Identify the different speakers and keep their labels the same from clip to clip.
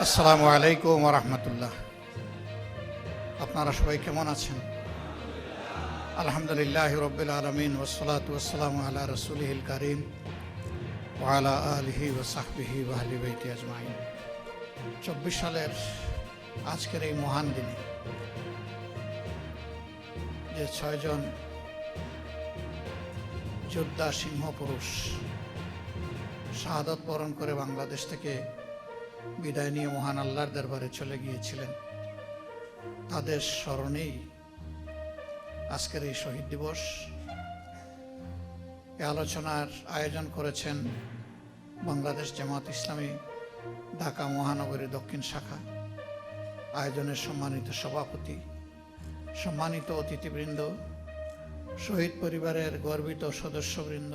Speaker 1: আসসালামু আলাইকুম ওয়া রাহমাতুল্লাহ। আপনারা সবাই কেমন আছেন? আলহামদুলিল্লাহি রাব্বিল আলামিন ওয়াসসালাতু ওয়াসসালামু আলা রাসূলিহিল কারীম ওয়া আলা আলিহি ওয়া সাহবিহি ওয়া আহলি বাইতি আজমাইন। 24 সালের আজকের এই মহান দিনে যে 6 জন যোদ্ধা সিংহ পুরুষ শাহাদাত বরণ করে বাংলাদেশ থেকে বিদায় নিয়ে মহান আল্লাহর দরবারে চলে গিয়েছিলেন, তাদের স্মরণেই আজকের এই শহীদ দিবস। এই আলোচনার আয়োজন করেছেন বাংলাদেশ জামাত ইসলামী ঢাকা মহানগরী দক্ষিণ শাখা। আয়োজনের সম্মানিত সভাপতি, সম্মানিত অতিথিবৃন্দ, শহীদ পরিবারের গর্বিত সদস্যবৃন্দ,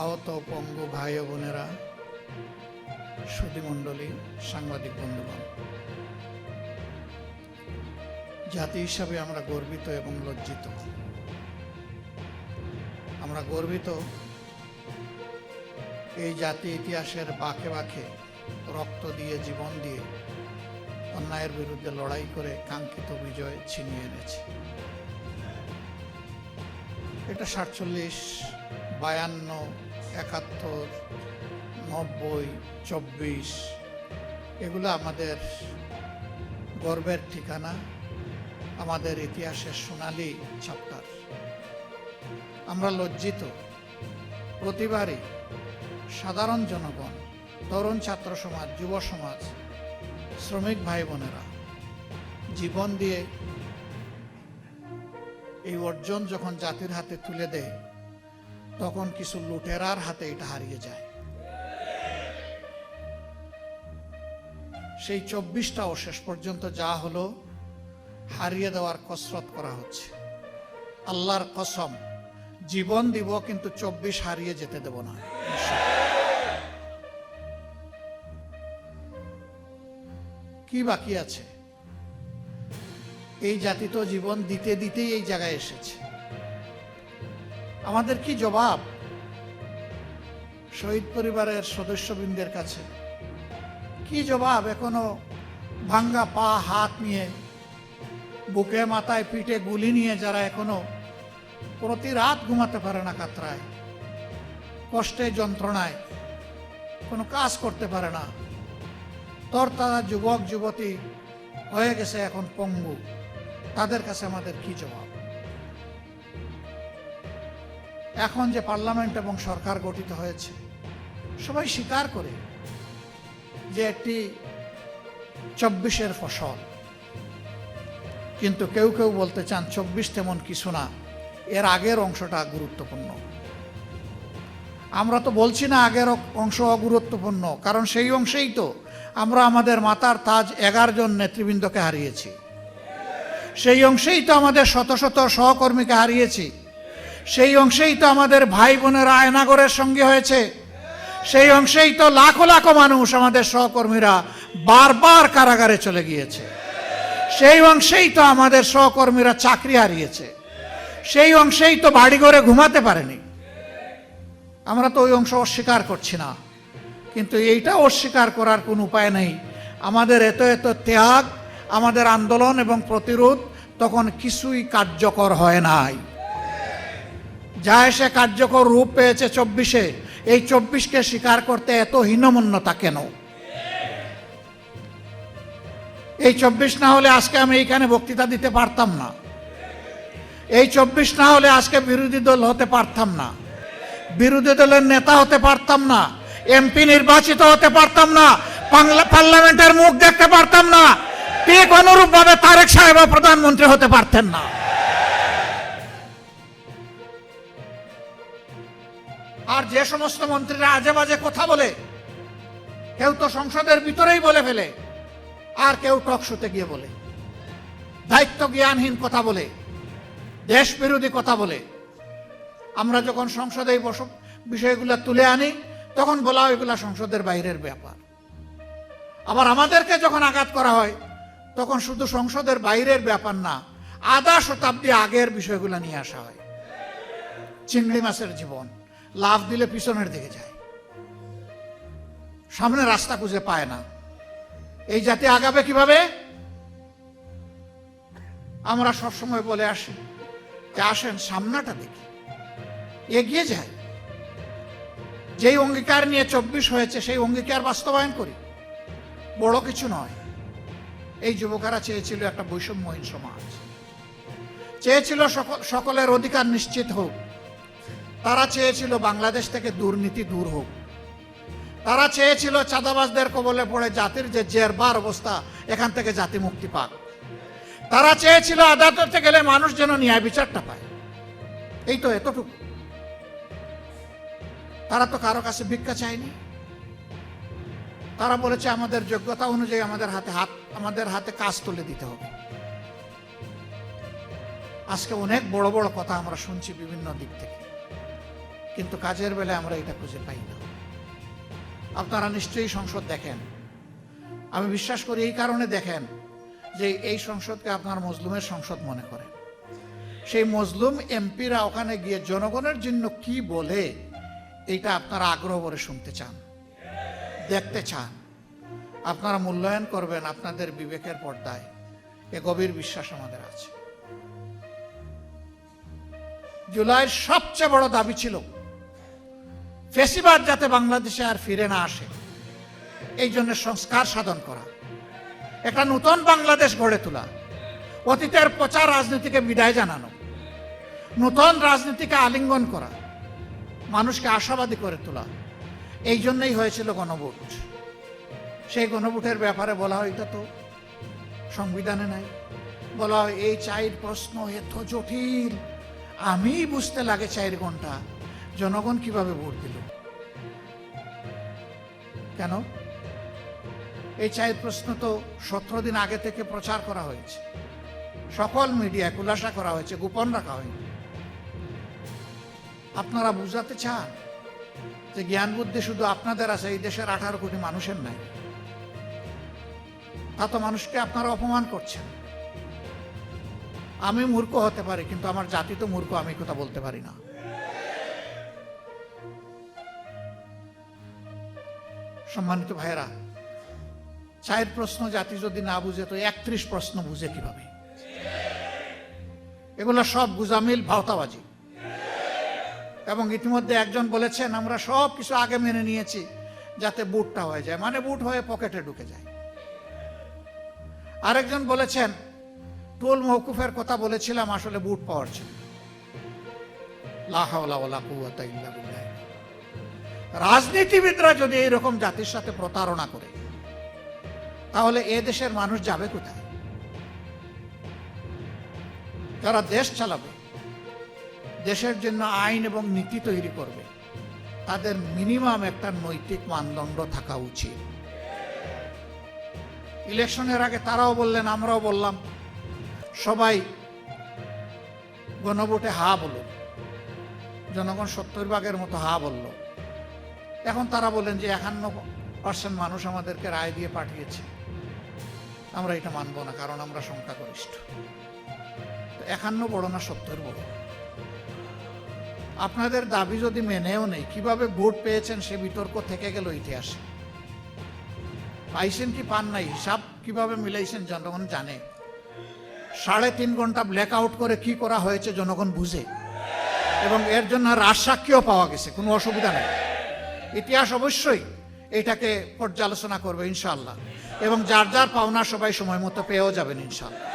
Speaker 1: আহত পঙ্গু ভাই ও বোনেরা, সুধীমণ্ডলী, সাংবাদিক বন্ধুগণ, জাতি হিসাবে আমরা গর্বিত এবং লজ্জিত। আমরা গর্বিত এই জাতি ইতিহাসের বাঁকে বাঁকে রক্ত দিয়ে, জীবন দিয়ে অন্যায়ের বিরুদ্ধে লড়াই করে কাঙ্ক্ষিত বিজয় ছিনিয়ে এনেছে। এটা 47, 52, 71, 90, 24 এগুলো আমাদের গর্বের ঠিকানা, আমাদের ইতিহাসের সোনালী চ্যাপ্টার। আমরা লজ্জিত প্রতিবারই সাধারণ জনগণ, তরুণ ছাত্র সমাজ, যুব সমাজ, শ্রমিক ভাই বোনেরা জীবন দিয়ে এই অর্জন যখন জাতির হাতে তুলে দেয়, তখন কিছু লুটেরার হাতে এটা হারিয়ে যায়। সেই 24টাও শেষ পর্যন্ত যা হলো হারিয়ে দেওয়ার কসরত করা হচ্ছে। আল্লাহর কসম, জীবন দিব কিন্তু 24 হারিয়ে যেতে দেব না। কি বাকি আছে? এই জাতি তো জীবন দিতে দিতেই এই জায়গায় এসেছে। আমাদের কি জবাব শহীদ পরিবারের সদস্যবৃন্দের কাছে? কি জবাব এখনো ভাঙ্গা পা হাত নিয়ে, বুকে মাথায় পিঠে গুলি নিয়ে যারা এখনো প্রতি রাত ঘুমাতে পারে না, কাতরায়, কষ্টে, যন্ত্রণায়, কোনো কাজ করতে পারে না, তারা যুবক যুবতী হয়ে গেছে এখন পঙ্গু, তাদের কাছে আমাদের কি জবাব? এখন যে পার্লামেন্ট এবং সরকার গঠিত হয়েছে, সবাই স্বীকার করে যে একটি 24-এর ফসল, কিন্তু কেউ কেউ বলতে চান 24 তেমন কিছু না, এর আগের অংশটা গুরুত্বপূর্ণ। আমরা তো বলছি না আগের অংশ অগুরুত্বপূর্ণ, কারণ সেই অংশেই তো আমরা আমাদের মাতার তাজ 11 জন নেতৃবৃন্দকে হারিয়েছি, সেই অংশেই তো আমাদের শত শত সহকর্মীকে হারিয়েছি, সেই অংশেই তো আমাদের ভাই বোনেরা আয়নাগরের সঙ্গে হয়েছে, সেই অংশেই তো লাখো লাখো মানুষ, আমাদের সহকর্মীরা বারবার কারাগারে চলে গিয়েছে, সেই অংশেই তো আমাদের সহকর্মীরা চাকরি হারিয়েছে, সেই অংশেই তো বাড়িঘরে ঘুমাতে পারেনি। আমরা তো ওই অংশ অস্বীকার করছি না, কিন্তু এইটা অস্বীকার করার কোনো উপায় নেই। আমাদের এত এত ত্যাগ, আমাদের আন্দোলন এবং প্রতিরোধ তখন কিছুই কার্যকর হয় নাই। যা এসে কার্যকর রূপ পেয়েছে 24-এ, এই 24কে স্বীকার করতে এত হীনমন্যতা কেন? এই 24 না হলে আজকে আমি এইখানে বক্তৃতা দিতে পারতাম না, এই 24 না হলে আজকে বিরোধী দল হতে পারতাম না, বিরোধী দলের নেতা হতে পারতাম না, এমপি নির্বাচিত হতে পারতাম না, পার্লামেন্টের মুখ দেখতে পারতাম না, ঠিক অনুরূপ ভাবে তারেক সাহেব প্রধানমন্ত্রী হতে পারতেন না। আর যে সমস্ত মন্ত্রীরা আজে বাজে কথা বলে, কেউ তো সংসদের ভিতরেই বলে ফেলে, আর কেউ টক শোতে গিয়ে বলে, দায়িত্ব জ্ঞানহীন কথা বলে, দেশ বিরোধী কথা বলে, আমরা যখন সংসদে এই বিষয়গুলো তুলে আনি, তখন বলা হয় এগুলা সংসদের বাইরের ব্যাপার। আবার আমাদেরকে যখন আঘাত করা হয়, তখন শুধু সংসদের বাইরের ব্যাপার না, আধা শতাব্দী আগের বিষয়গুলো নিয়ে আসা হয়। চিংড়ি মাছের জীবন, লাফ দিলে পিছনের দিকে যায়, সামনে রাস্তা খুঁজে পায় না, এই জাতি আগাবে কিভাবে? আমরা সবসময় বলে আসি যে আসেন সামনাটা দেখি, এগিয়ে যাই, যেই অঙ্গীকার নিয়ে 24 হয়েছে সেই অঙ্গীকার বাস্তবায়ন করি। বড় কিছু নয়। এই যুবকেরা চেয়েছিল একটা বৈষম্যহীন সমাজ, চেয়েছিল সকলের অধিকার নিশ্চিত হোক, তারা চেয়েছিল বাংলাদেশ থেকে দুর্নীতি দূর হোক, তারা চেয়েছিল চাঁদাবাজদের কবলে পড়ে জাতির যে জেরবার অবস্থা এখান থেকে জাতি মুক্তি পাক, তারা চেয়েছিল আদালতে গেলে মানুষ যেন ন্যায় বিচারটা পায়। এই তো এতটুকু। তারা তো কারো কাছে ভিক্ষা চায়নি। তারা বলেছে আমাদের যোগ্যতা অনুযায়ী আমাদের হাতে কাজ তুলে দিতে হবে। আজকে অনেক বড় বড় কথা আমরা শুনছি বিভিন্ন দিক থেকে, কিন্তু কাজের বেলায় আমরা এটা খুঁজে পাই না। আপনারা নিশ্চয়ই সংসদ দেখেন। আমি বিশ্বাস করি এই কারণে দেখেন যে এই সংসদকে আপনার মজলুমের সংসদ মনে করেন। সেই মজলুম এমপিরা ওখানে গিয়ে জনগণের জন্য কি বলে এইটা আপনারা আগ্রহ করে শুনতে চান, দেখতে চান। আপনারা মূল্যায়ন করবেন আপনাদের বিবেকের পর্দায়। এ গভীর বিশ্বাস আমাদের আছে। জুলাইয়ের সবচেয়ে বড় দাবি ছিল ফ্যাসিবাদ যাতে বাংলাদেশে আর ফিরে না আসে, এই জন্য সংস্কার সাধন করা, একটা নতুন বাংলাদেশ গড়ে তোলা, অতীতের পচা রাজনীতিকে বিদায় জানানো, নতুন রাজনীতিকে আলিঙ্গন করা, মানুষকে আশাবাদী করে তোলা। এই জন্যই হয়েছিল গণভোট। সেই গণভোটের ব্যাপারে বলা হয় এটা তো সংবিধানে নাই। বলা হয় এই 4 প্রশ্ন এত জটিল, আমি বুঝতে লাগে 4 ঘন্টা, জনগণ কিভাবে ভোট দিল? কেন? এই 4 প্রশ্ন তো 17 দিন আগে থেকে প্রচার করা হয়েছে, সকল মিডিয়া খুলাসা করা হয়েছে, গোপন রাখা হয়নি। আপনারা বুঝাতে চান যে জ্ঞান বুদ্ধি শুধু আপনাদের আছে, এই দেশের 18 কোটি মানুষের নাই। তা তো মানুষকে আপনারা অপমান করছেন। আমি মূর্খ হতে পারি, কিন্তু আমার জাতি তো মূর্খ, আমি কথা বলতে পারি না। সম্মানিত ভাইয়েরা, 4 প্রশ্ন জাতি যদি না বুঝে তো 31 প্রশ্ন বুঝে কিভাবে? এগুলো সব গুজামিল, ভাওতাবাজি। এবং ইতিমধ্যে একজন বলেছেন আমরা সব কিছু আগে মেনে নিয়েছি যাতে বুটটা হয়ে যায়, মানে বুট হয়ে পকেটে ঢুকে যায়। আরেকজন বলেছেন টোল মওকুফের কথা বলেছিলাম, আসলে বুট পাওয়ার জন্য। লা হাওলা ওয়ালা কুওয়াতা ইল্লা বিল্লাহ। রাজনীতিবিদরা যদি এইরকম জাতির সাথে প্রতারণা করে তাহলে এ দেশের মানুষ যাবে কোথায়? যারা দেশ চালাবে, দেশের জন্য আইন এবং নীতি তৈরি করবে, তাদের মিনিমাম একটা নৈতিক মানদণ্ড থাকা উচিত। ইলেকশনের আগে তারাও বললেন, আমরাও বললাম, সবাই গণভোটে হা বলল, জনগণ 70% মতো হা বলল। এখন তারা বলেন যে 51% মানুষ আমাদেরকে রায় দিয়ে পাঠিয়েছে, আমরা এটা মানব না, কারণ আমরা সংখ্যাগরিষ্ঠ। 51 বড় না 70 বড়? আপনাদের দাবি যদি মেনেও নেই, কিভাবে ভোট পেয়েছেন সে বিতর্ক থেকে গেল ইতিহাসে। পাইছেন কি পান নাই, হিসাব কিভাবে মিলাইছেন জনগণ জানে। 3.5 ঘন্টা ব্ল্যাক আউট করে কি করা হয়েছে জনগণ বুঝে, এবং এর জন্য রাজসাক্ষীও পাওয়া গেছে, কোনো অসুবিধা নেই। ইতিহাস অবশ্যই এটাকে পর্যালোচনা করবে ইনশাআল্লাহ, এবং যার যার পাওনা সবাই সময় মতো পেয়েও যাবেন ইনশাআল্লাহ।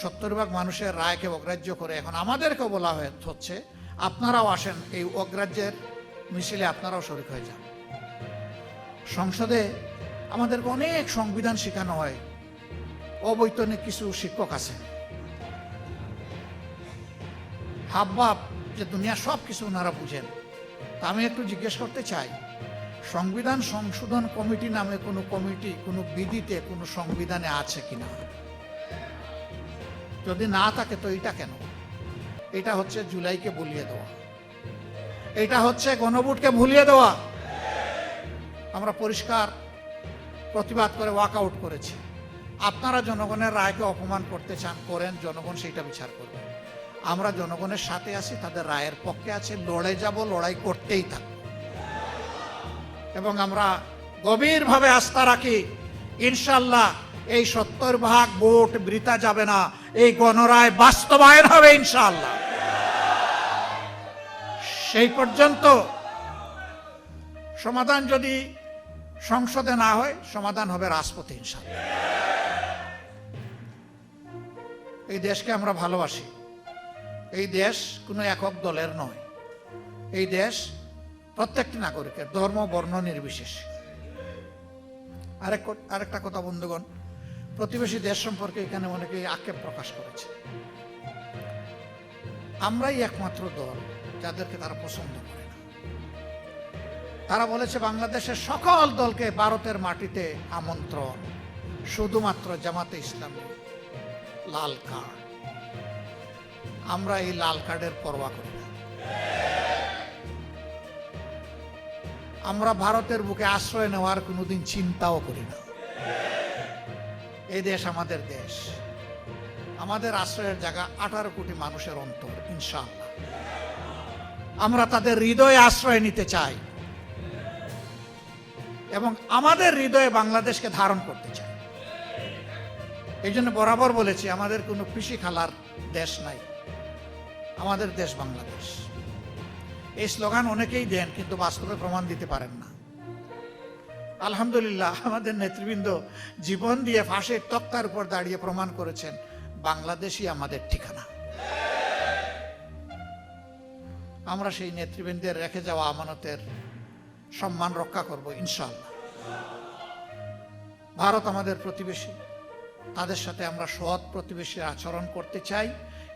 Speaker 1: 70% মানুষের রায়কে অগ্রাহ্য করে এখন আমাদেরকে বলা হচ্ছে আপনারাও আসেন, এই অগ্রাহ্যের মিছিলে আপনারাও শরীক হয়ে যান। সংসদে আমাদেরকে অনেক সংবিধান শেখানো হয়, অবৈতনিক কিছু শিক্ষক আছে, হাবভাব যে দুনিয়া সব কিছু ওনারা বুঝেন। তা আমি একটু জিজ্ঞেস করতে চাই, সংবিধান সংশোধন কমিটি নামে কোনো কমিটি কোনো বিধিতে কোনো সংবিধানে আছে কিনা? যদি না থাকে তো এটা কেন? এটা হচ্ছে জুলাইকে ভুলিয়ে দেওয়া, এটা হচ্ছে গণভোটকে ভুলিয়ে দেওয়া। আমরা পরিষ্কার প্রতিবাদ করে ওয়াকআউট করেছি। আপনারা জনগণের রায়কে অপমান করতে চান, করেন, জনগণ সেইটা বিচার করবে। আমরা জনগণের সাথে আছি, তাদের রায়ের পক্ষে আছি, লড়ে যাব, লড়াই করতেই থাকব। এবং আমরা গভীরভাবে আস্থা রাখি ইনশাআল্লাহ এই 70% ভোট বৃথা যাবে না, এই গণরায় বাস্তবায়ন হবে ইনশাআল্লাহ। সেই পর্যন্ত সমাধান যদি সংসদে না হয়, সমাধান হবে রাজপথে ইনশাআল্লাহ। এই দেশকে আমরা ভালোবাসি। এই দেশ কোনো একক দলের নয়। এই দেশ প্রত্যেকটি নাগরিকের, ধর্ম বর্ণ নির্বিশেষে। আরেকটা কথা বন্ধুগণ, প্রতিবেশী দেশ সম্পর্কে এখানে অনেকেই আক্ষেপ প্রকাশ করেছে। আমরাই একমাত্র দল যাদেরকে তারা পছন্দ করে না। তারা বলেছে বাংলাদেশের সকল দলকে ভারতের মাটিতে আমন্ত্রণ, শুধুমাত্র জামাতে ইসলামী লাল কার্ড। আমরা এই লাল কার্ডের পরোয়া করি না। আমরা ভারতের বুকে আশ্রয় নেওয়ার কোনোদিন চিন্তাও করি না। এই দেশ আমাদের দেশ, আমাদের আশ্রয়ের জায়গা 18 কোটি মানুষের অন্তর ইনশাআল্লাহ। আমরা তাদের হৃদয়ে আশ্রয় নিতে চাই এবং আমাদের হৃদয়ে বাংলাদেশকে ধারণ করতে চাই। এই জন্য বরাবর বলেছি, আমাদের কোনো পিসি খালার দেশ নাই, আমাদের দেশ বাংলাদেশ। এই স্লোগান অনেকেই দেন, কিন্তু বাস্তবে প্রমাণ দিতে পারেন না। আলহামদুলিল্লাহ, আমাদের নেতৃবৃন্দ জীবন দিয়ে ফাঁসের তক্তার উপর দাঁড়িয়ে প্রমাণ করেছেন বাংলাদেশই আমাদের ঠিকানা। আমরা সেই নেতৃবৃন্দের রেখে যাওয়া আমানতের সম্মান রক্ষা করব ইনশাআল্লাহ। ভারত আমাদের প্রতিবেশী, তাদের সাথে আমরা সৎ প্রতিবেশীর আচরণ করতে চাই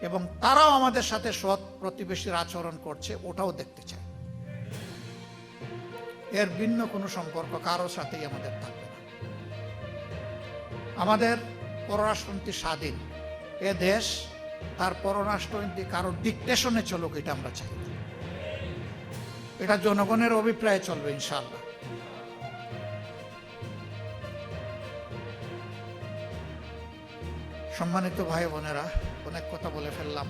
Speaker 1: এবং তারাও আমাদের সাথে সৎ প্রতিবেশীর আচরণ করছে ওটাও দেখতে চাই। এর ভিন্ন কোনো সম্পর্ক কারোর সাথেই আমাদের থাকবে না। আমাদের পররাষ্ট্রনীতি স্বাধীন। এ দেশ তার পররাষ্ট্রনীতি কারোর ডিকটেশনে চলুক, এটা আমরা চাই। এটা জনগণের অভিপ্রায়ে চলবে ইনশাআল্লাহ। সম্মানিত ভাই বোনেরা, অনেক কথা বলে ফেললাম।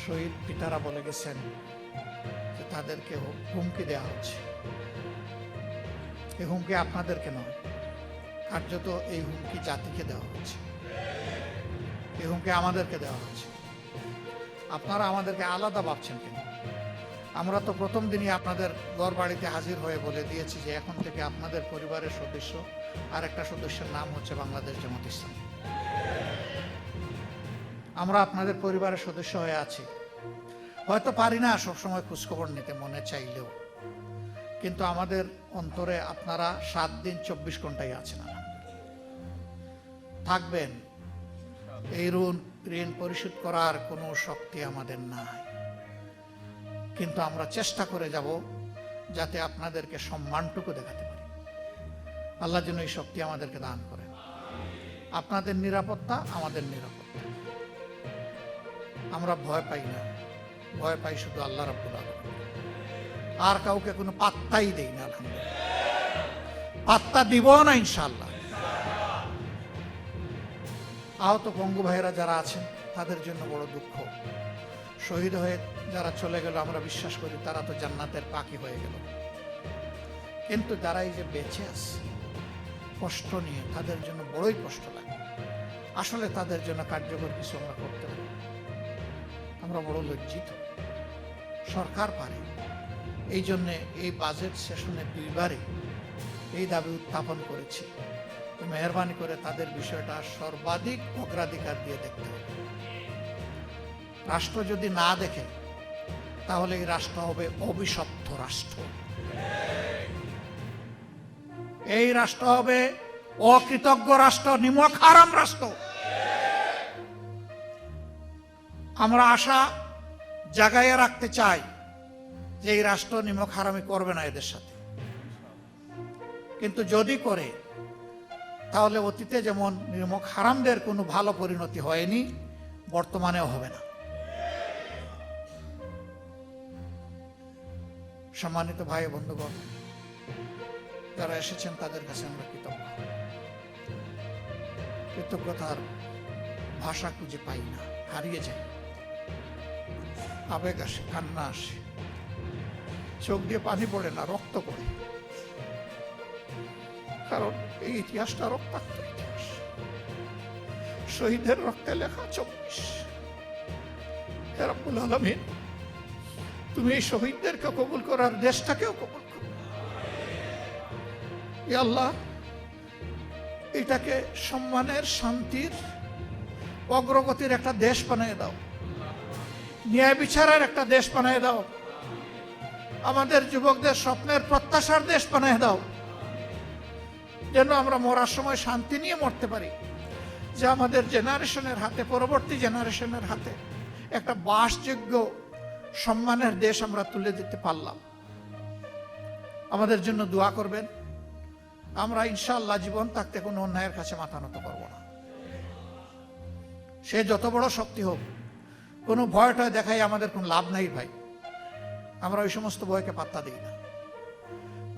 Speaker 1: শহীদ পিতারা বলে গেছেন যে তাদেরকে হুমকি দেওয়া হচ্ছে। এই হুমকি আপনাদেরকে নয়, কার্যত এই হুমকি জাতিকে দেওয়া হচ্ছে। এই হুমকি আমাদেরকে দেওয়া হচ্ছে। আপনারা আমাদেরকে আলাদা ভাবছেন কেন? আমরা তো প্রথম দিনই আপনাদের ঘর বাড়িতে হাজির হয়ে বলে দিয়েছি যে এখন থেকে আপনাদের পরিবারের সদস্য আর একটা সদস্যের নাম হচ্ছে বাংলাদেশ জামাত ইসলামী। আমরা আপনাদের পরিবারের সদস্য হয়ে আছি। হয়তো পারি না সবসময় খোঁজখবর নিতে, মনে চাইলেও, কিন্তু আমাদের অন্তরে আপনারা 7 দিন 24 ঘন্টাই আছেন, থাকবেন। এই ঋণ পরিশোধ করার কোনো শক্তি আমাদের নাই, কিন্তু আমরা চেষ্টা করে যাব যাতে আপনাদেরকে সম্মানটুকু দেখাতে পারি। আল্লাহ যেন এই শক্তি আমাদেরকে দান করেন। আপনাদের নিরাপত্তা আমাদের নিরাপত্তা। আমরা ভয় পাই না, ভয় পাই শুধু আল্লাহ রাব্বুল আলামিন। আর কাউকে কোনো পাত্তাই দেই না, আলহামদুলিল্লাহ। পাত্তা দিব না ইনশাআল্লাহ। আহত পঙ্গু ভাইয়েরা যারা আছেন তাদের জন্য বড় দুঃখ। শহীদ হয়ে যারা চলে গেল, আমরা বিশ্বাস করি তারা তো জান্নাতের পাখি হয়ে গেল। কিন্তু যারা এই যে বেঁচে আছে কষ্ট নিয়ে, তাদের জন্য বড়ই কষ্ট লাগে। আসলে তাদের জন্য কার্যকর কিছু আমরা করতে পারি। আমরা বড় লজ্জিত। সরকার পারে। এই জন্যে এই বাজেট সেশনে 2বারই এই দাবি উত্থাপন করেছি, মেহরবানি করে তাদের বিষয়টা সর্বাধিক অগ্রাধিকার দিয়ে দেখতে হবে। রাষ্ট্র যদি না দেখে তাহলে এই রাষ্ট্র হবে অভিশপ্ত রাষ্ট্র। এই রাষ্ট্র হবে অকৃতজ্ঞ রাষ্ট্র, নিমক হারাম রাষ্ট্র। আমরা আশা জাগাইয়া রাখতে চাই যে এই রাষ্ট্র নিমক হারামি করবে না এদের সাথে। কিন্তু যদি করে তাহলে অতীতে যেমন নিমক হারামদের কোনো ভালো পরিণতি হয়নি, বর্তমানেও হবে না। সম্মানিত ভাই বন্ধুগণ, যারা এসেছেন তাদের কাছে আমরা কৃতজ্ঞ। কৃতজ্ঞতার ভাষা খুঁজে পাই না, হারিয়ে যায়। আবেগ আসে, কান্না আসে, চোখ দিয়ে পানি পড়ে না, রক্ত পড়ে। কারণ এই ইতিহাসটা রক্তাক্ত ইতিহাস, শহীদের রক্তে লেখা 24। হে রব্বুল আলামিন, তুমি এই শহীদদেরকে কবুল করার দেশটাকেও কবুল করো। ইয়া আল্লাহ, এটাকে সম্মানের, শান্তির, অগ্রগতির একটা দেশ বানিয়ে দাও, ন্যায় বিচারের একটা দেশ বানিয়ে দাও, আমাদের যুবকদের স্বপ্নের প্রত্যাশার দেশ বানিয়ে দাও, যেন আমরা মরার সময় শান্তি নিয়ে মরতে পারি, যে আমাদের জেনারেশনের হাতে, পরবর্তী জেনারেশনের হাতে একটা বাসযোগ্য সম্মানের দেশ আমরা তুলে দিতে পারলাম। আমাদের জন্য দোয়া করবেন। আমরা ইনশাআল্লাহ জীবন থাকতে কোনো অন্যায়ের কাছে মাথা নত করব না। সে যত বড় শক্তি হোক, কোনো ভয়টা দেখাই আমাদের কোনো লাভ নাই ভাই। আমরা ওই সমস্ত ভয়কে পাত্তা দিই না।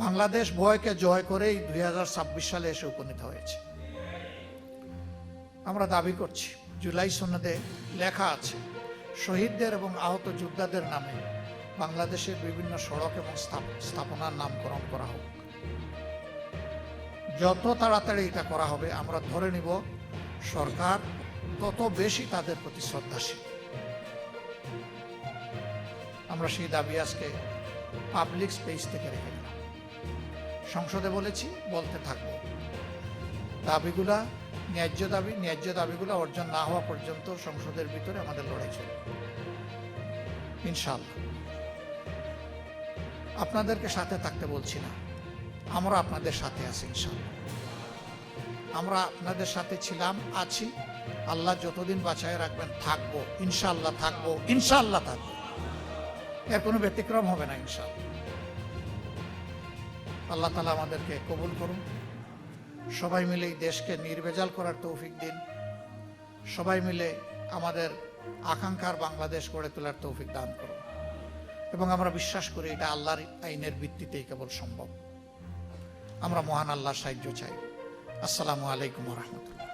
Speaker 1: বাংলাদেশ ভয়কে জয় করেই 2026 সালে এসে উপনীত হয়েছে। আমরা দাবি করছি, জুলাই সনদে লেখা আছে, শহীদদের এবং আহত যোদ্ধাদের নামে বাংলাদেশের বিভিন্ন সড়ক এবং স্থাপনার নামকরণ করা হোক। যত তাড়াতাড়ি এটা করা হবে, আমরা ধরে নিব সরকার তত বেশি তাদের প্রতি শ্রদ্ধাশীল। আমরা সেই দাবি আজকে পাবলিক স্পেস থেকে রেখে দিলাম। সংসদে বলেছি, বলতে থাকবো। দাবিগুলা ন্যায্য দাবিগুলো অর্জন না হওয়া পর্যন্ত সংসদের ভিতরে আমাদের লড়াই চলবে ইনশাআল্লাহ। আপনাদেরকে সাথে থাকতে বলছি না, আমরা আপনাদের সাথে আছি ইনশাআল্লাহ। আমরা আপনাদের সাথে ছিলাম, আছি। আল্লাহ যতদিন বাঁচায় রাখবেন থাকবো ইনশাআল্লাহ, থাকবো ইনশাআল্লাহ, থাকবো। এর কোনো ব্যতিক্রম হবে না ইনশাআল্লাহ। আল্লাহ তাআলা আমাদেরকে কবুল করুন। সবাই মিলে এই দেশকে নির্ভেজাল করার তৌফিক দিন। সবাই মিলে আমাদের আকাঙ্ক্ষার বাংলাদেশ গড়ে তোলার তৌফিক দান করুন। এবং আমরা বিশ্বাস করি এটা আল্লাহর আইনের ভিত্তিতেই কেবল সম্ভব। আমরা মহান আল্লাহর সাহায্য চাই। আসসালামু আলাইকুম ওয়া রাহমাতুল্লাহ।